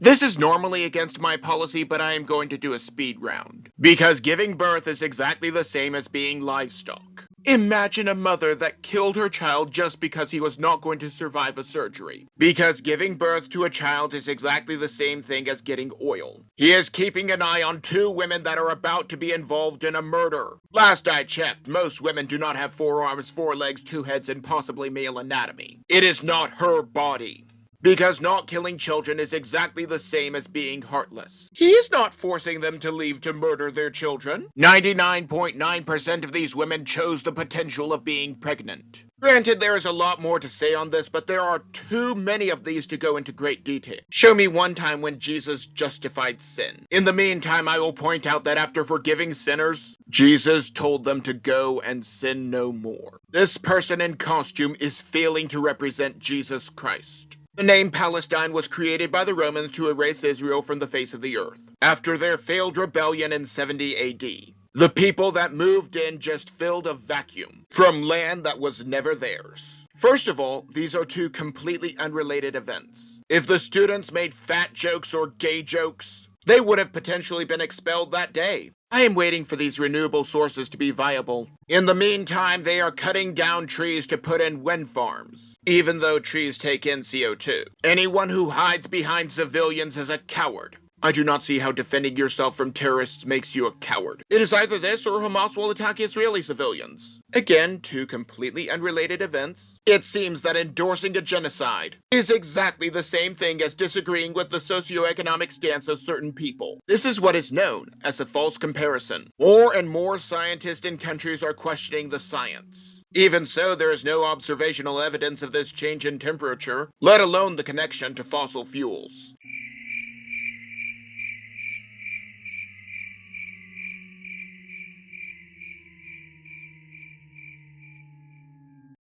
This is normally against my policy, but I am going to do a speed round. Because giving birth is exactly the same as being livestock. Imagine a mother that killed her child just because he was not going to survive a surgery. Because giving birth to a child is exactly the same thing as getting oil. He is keeping an eye on 2 women that are about to be involved in a murder. Last I checked, most women do not have 4 arms, 4 legs, 2 heads, and possibly male anatomy. It is not her body. Because not killing children is exactly the same as being heartless. He is not forcing them to leave to murder their children. 99.9% of these women chose the potential of being pregnant. Granted, there is a lot more to say on this, but there are too many of these to go into great detail. Show me one time when Jesus justified sin. In the meantime, I will point out that after forgiving sinners, Jesus told them to go and sin no more. This person in costume is failing to represent Jesus Christ. The name Palestine was created by the Romans to erase Israel from the face of the earth, after their failed rebellion in 70 AD. The people that moved in just filled a vacuum from land that was never theirs. First of all, these are 2 completely unrelated events. If the students made fat jokes or gay jokes, they would have potentially been expelled that day. I am waiting for these renewable sources to be viable. In the meantime, they are cutting down trees to put in wind farms, even though trees take in CO2. Anyone who hides behind civilians is a coward. I do not see how defending yourself from terrorists makes you a coward. It is either this or Hamas will attack Israeli civilians. Again, 2 completely unrelated events. It seems that endorsing a genocide is exactly the same thing as disagreeing with the socioeconomic stance of certain people. This is what is known as a false comparison. More and more scientists in countries are questioning the science. Even so, there is no observational evidence of this change in temperature, let alone the connection to fossil fuels.